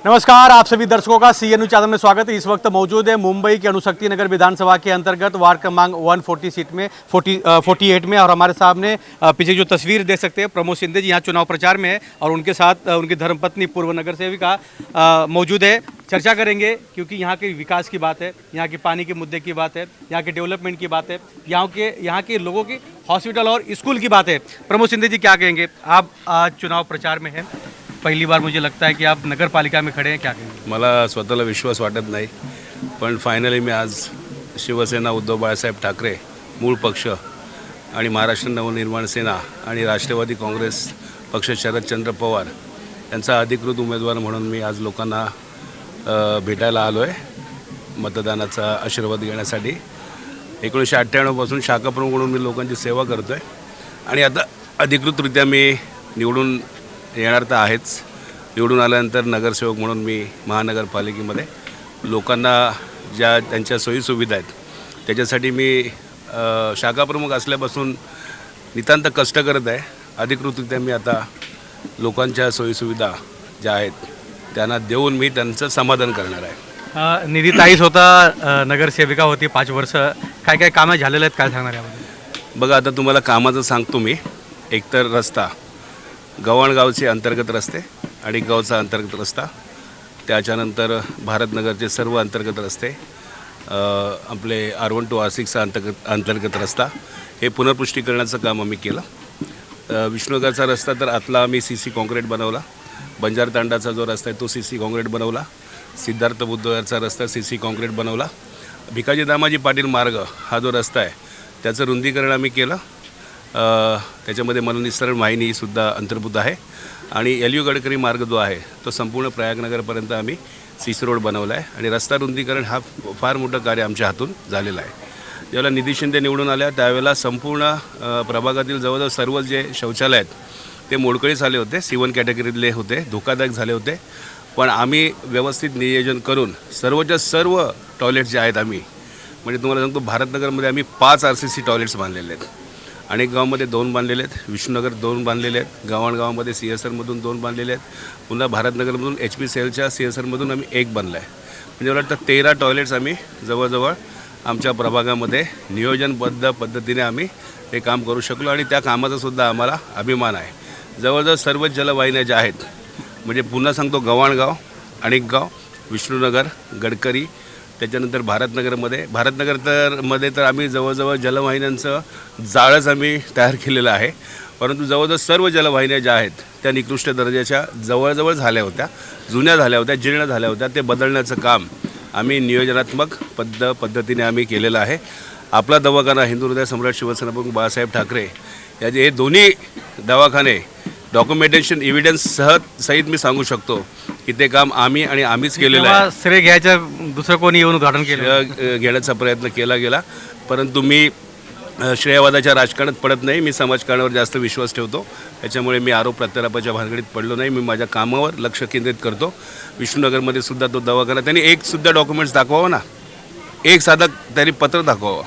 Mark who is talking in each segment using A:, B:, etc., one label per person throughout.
A: नमस्कार, आप सभी दर्शकों का CNU चैनल में स्वागत है। इस वक्त मौजूद है मुंबई के अणुशक्ति नगर विधानसभा के अंतर्गत वार्ड क्रमांक 140 सीट में 48 में, और हमारे सामने पीछे जो तस्वीर देख सकते हैं, प्रमोद शिंदे जी यहाँ चुनाव प्रचार में है और उनके साथ उनकी धर्मपत्नी पूर्व नगर सेविका मौजूद है। चर्चा करेंगे क्योंकि यहाँ के विकास की बात है, यहाँ के पानी के मुद्दे की बात है, यहाँ के डेवलपमेंट की बात है, यहाँ के लोगों की हॉस्पिटल और स्कूल की बात है। प्रमोद शिंदे जी, क्या कहेंगे? आप आज चुनाव प्रचार में हैं, पहिली बार मुझे लगता है की आप नगर पालिका में खड़े हैं, क्या कहेंगे?
B: मला स्वतःला विश्वास वाटत नाही, पण फायनली मी आज शिवसेना उद्धव बाळासाहेब ठाकरे मूळ पक्ष आणि महाराष्ट्र नवनिर्माण सेना आणि राष्ट्रवादी काँग्रेस पक्ष शरदचंद्र पवार यांचा अधिकृत उमेदवार म्हणून मी आज लोकांना भेटायला आलो आहे मतदानाचा आशीर्वाद घेण्यासाठी। 1998 पासून शाखा प्रमुख म्हणून मी लोकांची सेवा करतो आहे आणि आता अधिकृतरित्या मी निवडून येणार तर आहेच। निवडून आल्यानंतर नगरसेवक म्हणून मी महानगरपालिकेमध्ये लोकांना ज्या त्यांच्या सोयीसुविधा आहेत त्याच्यासाठी मी शाखा प्रमुख असल्यापासून नितांत कष्ट करत आहे। अधिकृतरित्या मी आता लोकांच्या सोयीसुविधा ज्या आहेत त्यांना देऊन मी त्यांचं समाधान करणार आहे।
A: निधी ताईच होता, नगरसेविका होती 5 वर्ष, काय काय कामं झालेले आहेत, काय सांगणार याबद्दल?
B: बघा, आता तुम्हाला कामाचं सांगतो मी। एकतर रस्ता, गव्हाणगावचे अंतर्गत रस्ते, अडीगावचा अंतर्गत रस्ता, त्याच्यानंतर भारतनगरचे सर्व अंतर्गत रस्ते, आपले R1 to R6 अंतर्गत रस्ता, हे पुनर्पुष्टीकरणाचं काम आम्ही केलं। विष्णुनगरचा रस्ता तर आतला आम्ही CC कॉन्क्रीट बनवला, बंजार तांडाचा जो रस्ता आहे तो CC कॉन्क्रीट बनवला, सिद्धार्थ बुद्धनगरचा रस्ता CC कॉन्क्रीट बनवला, भिकाजी दामाजी पाटील मार्ग हा जो रस्ता आहे त्याचं रुंदीकरण आम्ही केलं। त्याच्यामध्ये मलनिःसरण वाहिनीसुद्धा अंतर्भूत आहे आणि LU गडकरी मार्ग जो आहे तो संपूर्ण प्रयागनगरपर्यंत आम्ही CC रोड बनवला आहे आणि रस्ता रुंदीकरण हा फार मोठं कार्य आमच्या हातून झालेलं आहे। ज्यावेळेला निधी शिंदे निवडून आल्या त्यावेळेला संपूर्ण प्रभागातील जवळजवळ सर्व जे शौचालय आहेत ते मोडकळीस आले होते, C1 कॅटेगरीतले होते, धोकादायक झाले होते, पण आम्ही व्यवस्थित नियोजन करून सर्वच्या सर्व टॉयलेट जे आहेत आम्ही, म्हणजे तुम्हाला सांगतो भारतनगरमध्ये आम्ही 5 RCC टॉयलेट्स बांधलेले आहेत। अनेक गावामध्ये 2 बांधलेले आहेत, विष्णुनगर 2 बांधलेले आहेत, गव्हाणगावामध्ये CSRमधून 2 बांधलेले आहेत, पुन्हा भारतनगरमधून HPCLच्या CSRमधून आम्ही 1 बांधला आहे। म्हणजे मला वाटतं 13 टॉयलेट्स आम्ही जवळजवळ आमच्या प्रभागामध्ये नियोजनबद्ध पद्धतीने आम्ही हे काम करू शकलो आणि त्या कामाचासुद्धा आम्हाला अभिमान आहे। जवळजवळ सर्व जलवाहिन्या ज्या आहेत, म्हणजे पुन्हा सांगतो, गव्हाणगाव, अणेकगाव, विष्णुनगर, गडकरी, त्याच्यानंतर भारतनगरमध्ये तर आम्ही जवळजवळ जलवाहिन्यांचं जाळंच आम्ही तयार केलेलं आहे, परंतु जवळजवळ सर्व जलवाहिन्या ज्या आहेत त्या निकृष्ट दर्जाच्या जवळजवळ झाल्या होत्या, जुन्या झाल्या होत्या, जीर्ण झाल्या होत्या, ते बदलण्याचं काम आम्ही नियोजनात्मक पद्धतीने आम्ही केलेलं आहे। आपला दवाखाना हिंदू हृदय सम्राट शिवसेना प्रमुख बाळासाहेब ठाकरे याचे हे दोन्ही दवाखाने डॉक्युमेंटेशन एव्हिडन्स सहित मी सांगू शकतो की ते काम आम्हीच केलेलं आहे।
A: श्रेय घ्यायचं दुसरं कोणी येऊन उद्घाटन केलं
B: घेण्याचा प्रयत्न केला गेला, परंतु मी श्रेयवादाच्या राजकारणात पडत नाही, मी समाजकारणावर जास्त विश्वास ठेवतो, त्याच्यामुळे मी आरोप प्रत्यारोपाच्या भानगडीत पडलो नाही, मी माझ्या कामावर लक्ष केंद्रित करतो। विष्णुनगरमध्ये सुद्धा तो दवाखाना त्यांनी एक सुद्धा डॉक्युमेंट्स दाखवावं ना, एक साधा त्यांनी पत्र दाखवावं,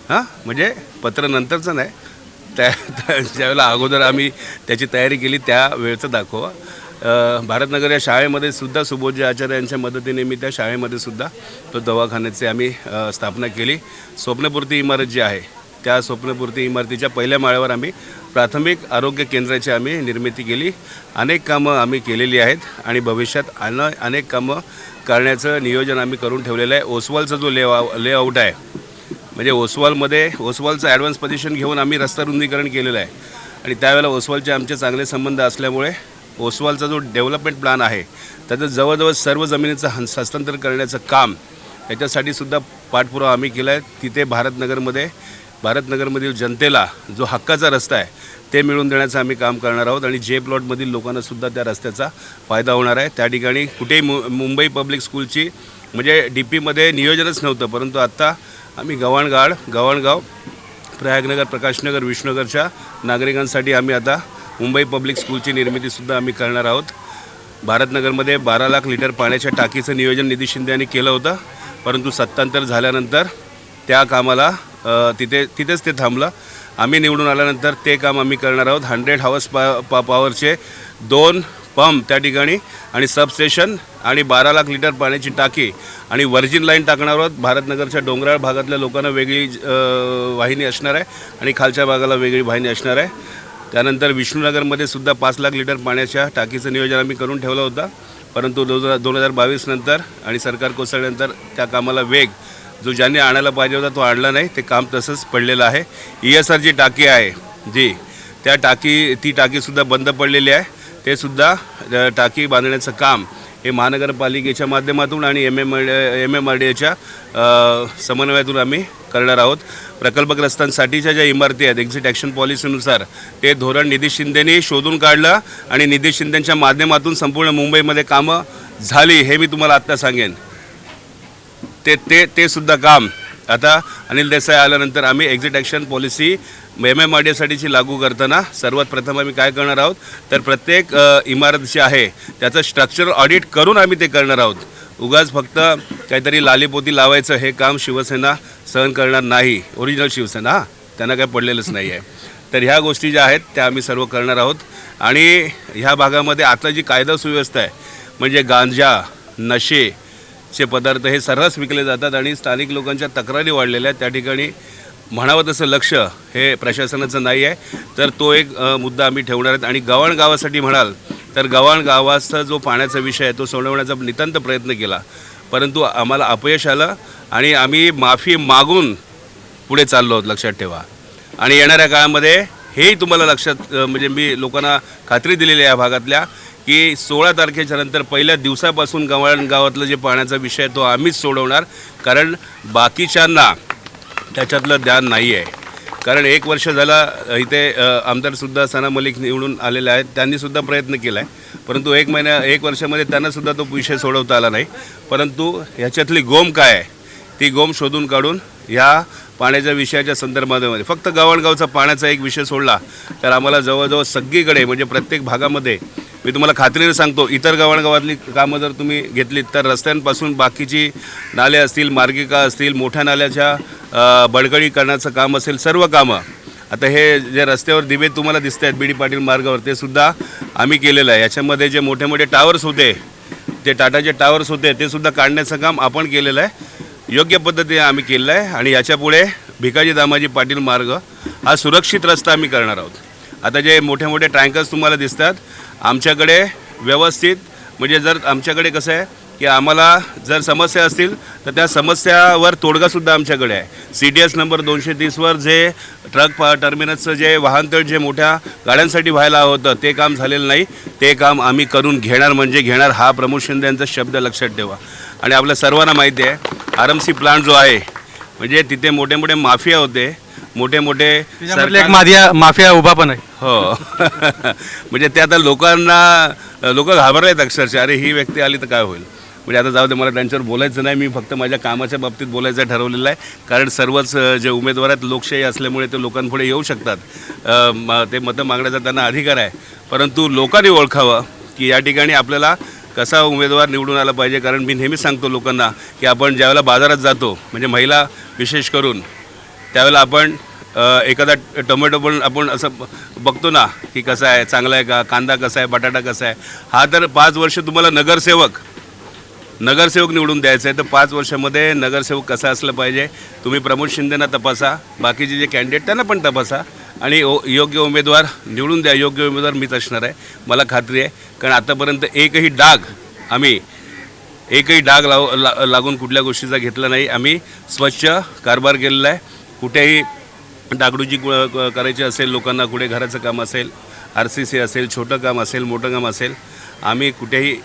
B: हां, म्हणजे पत्र नंतरचं नाही, ज्यावेळेला अगोदर आम्ही त्याची तयारी केली त्या वेळचं दाखवा। भारतनगर या शाळेमध्ये सुद्धा सुबोधजी आचार्य यांच्या मदतीने मी त्या शाळेमध्ये सुद्धा तो दवाखान्याची आम्ही स्थापना केली। स्वप्नपूर्ती इमारत जी आहे त्या स्वप्नपूर्ती इमारतीच्या पहिल्या माळ्यावर आम्ही प्राथमिक आरोग्य केंद्राची आम्ही निर्मिती केली। अनेक कामं आम्ही केलेली आहेत आणि भविष्यात अनेक कामं करण्याचं नियोजन आम्ही करून ठेवलेलं आहे। ओसवालचा जो लेआउट आहे, म्हणजे ओसवालचं ॲडव्हान्स पोझिशन घेऊन आम्ही रस्ता रुंदीकरण केलेलं आहे आणि त्यावेळेला ओसवालचे आमचे चांगले संबंध असल्यामुळे ओसवालचा जो डेव्हलपमेंट प्लॅन आहे त्याचं जवळजवळ सर्व जमिनीचं हस्तांतरण करण्याचं काम याच्यासाठी सुद्धा पाठपुरावा आम्ही केला आहे। तिथे भारतनगरमधील जनतेला जो हक्काचा रस्ता आहे ते मिळवून देण्याचं आम्ही काम करणार आहोत आणि जे प्लॉटमधील लोकांनासुद्धा त्या रस्त्याचा फायदा होणार आहे। त्या ठिकाणी कुठेही मुंबई पब्लिक स्कूलची म्हणजे DPमध्ये नियोजनच नव्हतं, परंतु आत्ता आम्ही गव्हाणगाव, प्रयागनगर, प्रकाशनगर, विष्णुनगरच्या नागरिकांसाठी आम्ही आता मुंबई पब्लिक स्कूलची निर्मितीसुद्धा आम्ही करणार आहोत। भारतनगरमध्ये 12 लाख लिटर पाण्याच्या टाकीचं नियोजन निधी शिंदे यांनी केलं होतं, परंतु सत्तांतर झाल्यानंतर त्या कामाला तिथेच ते थांबलं। आम्ही निवडून आल्यानंतर ते काम आम्ही करणार आहोत। 100 हॉर्स पॉवरचे 2 पंप त्या ठिकाणी आणि सबस्टेशन आणि 12 लाख लिटर पाण्याची टाकी आणि व्हर्जिन लाईन टाकणार आहोत. भारतनगरच्या डोंगराळ भागातल्या लोकांना वेगळी वाहिनी असणार आहे आणि खालच्या भागाला वेगळी वाहिनी असणार आहे. त्यानंतर विष्णुनगरमध्ये सुद्धा 5 लाख लिटर पाण्याच्या टाकीचं नियोजन आम्ही करून ठेवलं होतं, परंतु 2022 नंतर आणि सरकार कोसळल्यानंतर त्या कामाला वेग जो ज्यांनी आणायला पाहिजे होता तो आणला नाही. ते काम तसंच पडलेलं आहे. ESR जी टाकी आहे जी ती टाकीसुद्धा बंद पडलेली आहे. ते सुद्धा टाकी बांधण्याचं काम हे महानगरपालिकेच्या माध्यमातून आणि MMRDAच्या समन्वयातून आम्ही करणार आहोत. प्रकल्पग्रस्तांसाठीच्या ज्या इमारती आहेत एक्झिट ॲक्शन पॉलिसीनुसार ते धोरण निधी शिंदेनी शोधून काढलं आणि निधी शिंदेच्या माध्यमातून संपूर्ण मुंबईमध्ये कामं झाली हे मी तुम्हाला आत्ता सांगेन. ते सुद्धा काम आता अनिल देसाई आल्यानंतर आम्ही एक्झिट ॲक्शन पॉलिसी MMRDAसाठीची लागू करताना सर्वात प्रथम आम्ही काय करणार आहोत तर प्रत्येक इमारत जी आहे त्याचं स्ट्रक्चरल ऑडिट करून आम्ही ते करणार आहोत. उगाच फक्त काहीतरी लालीपोती लावायचं हे काम शिवसेना सहन करणार नाही. ओरिजिनल शिवसेना त्यांना काय पडलेलंच नाही आहे. तर ह्या गोष्टी ज्या आहेत त्या आम्ही सर्व करणार आहोत. आणि ह्या भागामध्ये आता जी कायदा सुव्यवस्था आहे म्हणजे गांजा नशेचे पदार्थ हे सर्रास विकले जातात आणि स्थानिक लोकांच्या तक्रारी वाढलेल्या आहेत. त्या ठिकाणी म्हणावं तसं लक्ष हे प्रशासनाचं नाही आहे. तर तो एक मुद्दा आम्ही ठेवणार आहेत. आणि गव्हाण गावासाठी म्हणाल तर गव्हाण गावाचा जो पाण्याचा विषय आहे तो सोडवण्याचा नितांत प्रयत्न केला, परंतु आम्हाला अपयश आलं आणि आम्ही माफी मागून पुढे चाललो आहोत, लक्षात ठेवा. आणि येणाऱ्या काळामध्ये हेही तुम्हाला लक्षात म्हणजे मी लोकांना खात्री दिलेली आहे या भागातल्या की 16 तारखेच्या नंतर पहिल्या दिवसापासून गव्हाण गावातलं जे पाण्याचा विषय आहे तो आम्हीच सोडवणार. कारण बाकीच्यांना त्याच्यातलं ज्ञान नाही आहे. कारण 1 वर्ष झाला इथे आमदारसुद्धा सना मलिक निवडून आलेले आहेत. त्यांनीसुद्धा प्रयत्न केला आहे, परंतु 1 वर्षामध्ये त्यांनासुद्धा तो विषय सोडवता आला नाही. परंतु ह्याच्यातली गोम काय आहे ती गोम शोधून काढून ह्या पाण्याच्या विषयाच्या संदर्भामध्ये फक्त गव्हाणगावचा पाण्याचा एक विषय सोडला तर आम्हाला जवळजवळ सगळीकडे म्हणजे प्रत्येक भागामध्ये मी तुम्हाला खात्रीने सांगतो इतर गव्हाणगावातली कामं जर तुम्ही घेतलीत तर रस्त्यांपासून बाकीची नाले असतील मार्गिका असतील मोठ्या नाल्याच्या बळकटीकरणाचं काम असेल सर्व कामं. आता हे जे रस्त्यावर दिवे तुम्हाला दिसत आहेत BD पाटील मार्गावर ते सुद्धा आम्ही केलेलं आहे. याच्यामध्ये जे मोठे मोठे टावर्स होते जे टाटाचे टावर्स होते ते सुद्धा काढण्याचं काम आपण केलेलं आहे. योग्य पद्धतीने आम्ही केलेलं आहे. आणि याच्यापुढे भिकाजी दामाजी पाटील मार्ग हा सुरक्षित रस्ता आम्ही करणार आहोत. आता जे मोठे मोठे टँकर्स तुम्हाला दिसतात आमच्याकडे व्यवस्थित म्हणजे जर आमच्याकडे कसं आहे की आम्हाला जर समस्या असतील तर त्या समस्यावर तोडगासुद्धा आमच्याकडे आहे. CTS नंबर 230वर जे ट्रक टर्मिनसचं जे वाहनतळ जे मोठ्या गाड्यांसाठी व्हायला होतं ते काम झालेलं नाही. ते काम आम्ही करून घेणार म्हणजे घेणार हा प्रमोद शिंदे यांचा शब्द लक्षात ठेवा. आणि आपल्या सर्वांना माहिती आहे RMC प्लांट जो आहे म्हणजे तिथे मोठे मोठे माफिया होते मोठे मोठे
A: एक माफिया उभा पण आहे.
B: हो म्हणजे ते आता लोक घाबरले आहेत अक्षरशः. अरे ही व्यक्ती आली तर काय होईल. म्हणजे आता जाऊ दे मला त्यांच्यावर बोलायचं नाही. मी फक्त माझ्या कामाच्या बाबतीत बोलायचं ठरवलेलं आहे. कारण सर्वच जे उमेदवार आहेत लोकशाही असल्यामुळे ते लोकांपुढे येऊ शकतात. ते मतं मागण्याचा त्यांना अधिकार आहे. परंतु लोकांनी ओळखावं की या ठिकाणी आपल्याला कसा उमेदवार निवडून आला पाहिजे. कारण मी नेहमीच सांगतो लोकांना की आपण ज्यावेळेला बाजारात जातो म्हणजे महिला विशेष करून त्यावेळेला आपण एखादा टोमॅटो पण आपण असं बघतो ना की कसा आहे चांगला आहे का कांदा कसा आहे बटाटा कसा आहे. हा तर 5 वर्ष तुम्हाला नगरसेवक निवडून द्यायचं आहे तर 5 वर्षामध्ये नगरसेवक कसा असलं पाहिजे तुम्ही प्रमोद शिंदेंना तपासा बाकीचे जे कॅन्डिडेट त्यांना पण तपासा आणि योग्य उमेदवार निवडून द्या. योग्य उमेदवार मीच असणार आहे मला खात्री आहे. कारण आतापर्यंत एकही डाग लागून कुठल्या गोष्टीचा घेतला नाही. आम्ही स्वच्छ कारभार केलेला आहे. कुठेही डागडुजी करायची असेल लोकांना कुठे घराचं काम असेल RCC असेल छोटं काम असेल मोठं काम असेल आम्ही कुठेही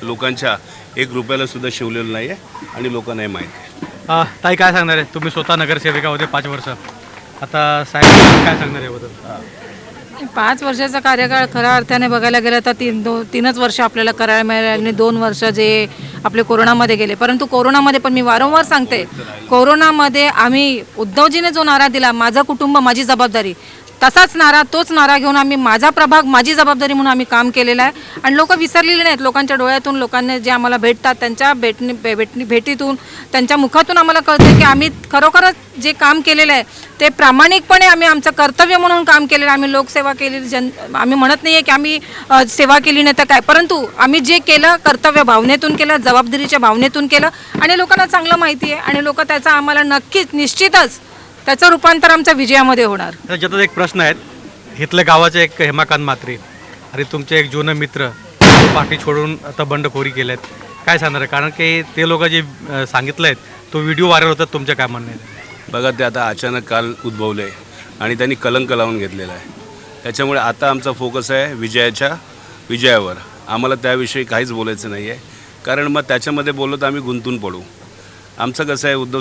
B: लोकांच्या 1 रुपयाला सुद्धा शिवलेलं नाही आहे आणि लोकांनाही माहिती आहे.
A: ताई काय सांगणार आहे तुम्ही स्वतः नगरसेविका होते 5 वर्ष आता साहेब काय सांगणार आहे याबद्दल.
C: 5 वर्षाचा कार्यकाळ खऱ्या अर्थाने बघायला गेलं तर 3च वर्ष आपल्याला करायला मिळाले आणि 2 वर्ष जे आपले कोरोनामध्ये गेले. परंतु कोरोनामध्ये पण मी वारंवार सांगते कोरोनामध्ये आम्ही उद्धवजीने जो नारा दिला माझं कुटुंब माझी जबाबदारी तोच नारा घेऊन आम्ही माझा प्रभाग माझी जबाबदारी म्हणून आम्ही काम केलेलं आहे. आणि लोक विसरलेले नाहीत. लोकांच्या डोळ्यातून लोकांना जे आम्हाला भेटतात त्यांच्या भेटीतून त्यांच्या मुखातून आम्हाला कळतं की आम्ही खरोखरच जे काम केलेलं आहे ते प्रामाणिकपणे आम्ही आमचं कर्तव्य म्हणून काम केलेलं आहे. आम्ही लोकसेवा केलेली आम्ही म्हणत नाही आहे की आम्ही सेवा केली नाही तर काय, परंतु आम्ही जे केलं कर्तव्य भावनेतून केलं, जबाबदारीच्या भावनेतून केलं आणि लोकांना चांगलं माहिती आहे आणि लोक त्याचा आम्हाला नक्कीच निश्चितच त्याचं रूपांतर आमच्या विजयामध्ये होणार.
A: ज्याच्यात एक प्रश्न आहेत, इथल्या गावाचे एक हेमाकांत म्हात्रे आणि तुमचे एक जुने मित्र पार्टी सोडून आता बंडखोरी केल्यात, काय सांगणार आहे? कारण की ते लोक जे सांगितलं आहेत तो व्हिडिओ व्हायरल होतात, तुमचं काय म्हणणं आहे?
B: बघा, ते आता अचानक काल उद्भवले आणि त्यांनी कलंक लावून घेतलेला आहे. त्याच्यामुळे आता आमचा फोकस आहे विजयावर. आम्हाला त्याविषयी काहीच बोलायचं नाही आहे, कारण मग त्याच्यामध्ये बोललो तर आम्ही गुंतून पडू. आमचं कसं आहे, उद्धव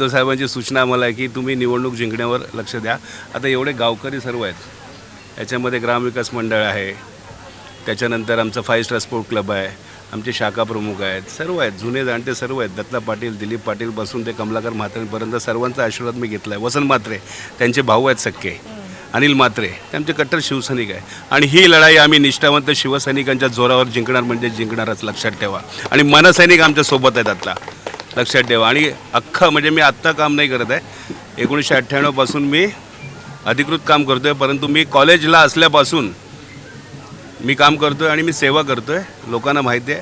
B: साहेबांची सूचना आम्हाला आहे की तुम्ही निवडणूक जिंकण्यावर लक्ष द्या. आता एवढे गावकरी सर्व आहेत, याच्यामध्ये ग्रामविकास मंडळ आहे, त्याच्यानंतर आमचं 5 स्टार स्पोर्ट क्लब आहे, आमचे शाखा प्रमुख आहेत, सर्व आहेत, जुने जाणते सर्व आहेत, दत्ता पाटील, दिलीप पाटील बसून ते कमलाकर म्हात्रेंपर्यंत सर्वांचा आशीर्वाद मी घेतला आहे. वसंत म्हात्रे त्यांचे भाऊ आहेत सक्के, अनिल म्हात्रे त्यांचे कट्टर शिवसैनिक आहे. आणि ही लढाई आम्ही निष्ठावंत शिवसैनिकांच्या जोरावर जिंकणार म्हणजे जिंकणारच, लक्षात ठेवा. आणि मनसैनिक आमच्या सोबत आहेत आता, लक्षात ठेवा. आणि अख्खं म्हणजे मी आत्ता काम नाही करत आहे, 1998 पासून मी अधिकृत काम करतो आहे, परंतु मी कॉलेजला असल्यापासून मी काम करतो आहे आणि मी सेवा करतो आहे. लोकांना माहिती आहे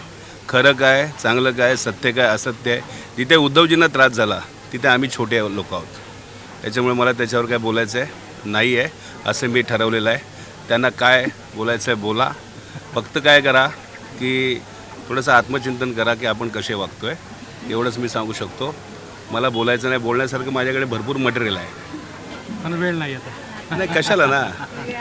B: खरं काय, चांगलं काय, सत्य काय, असत्य आहे. जिथे उद्धवजींना त्रास झाला तिथे आम्ही छोटे लोक आहोत. त्याच्यामुळे मला त्याच्यावर काय बोलायचं आहे नाही आहे, असं मी ठरवलेलं आहे. त्यांना काय बोलायचं आहे बोला, फक्त काय करा की थोडंसं आत्मचिंतन करा की आपण कसे वागतो आहे, एवढंच मी सांगू शकतो. मला बोलायचं नाही, बोलण्यासारखं माझ्याकडे भरपूर मटेरियल आहे.
A: पण वेळ नाही आता.
B: नहीं कशाला ना,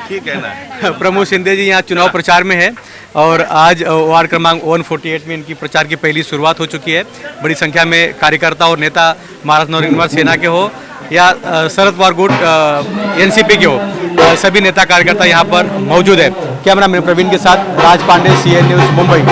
B: ठीक है ना.
A: प्रमोद शिंदे जी यहाँ चुनाव प्रचार में है और आज वार्ड क्रमांक 148 में इनकी प्रचार की पहली शुरुआत हो चुकी है. बड़ी संख्या में कार्यकर्ता और नेता महाराष्ट्र नवनिर्माण सेना के हो या शरद पवार गुट एनसीपी के हो, सभी नेता कार्यकर्ता यहाँ पर मौजूद है. कैमरामैन प्रवीण के साथ Raj Pandey, CN news, Mumbai.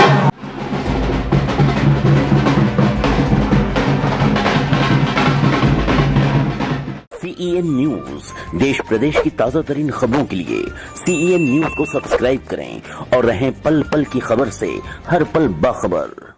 D: CEN news, देश प्रदेश की ताजा तरीन खबरों के लिए CEN न्यूज को सब्सक्राइब करें और रहें पल पल की खबर से हर पल बाखबर.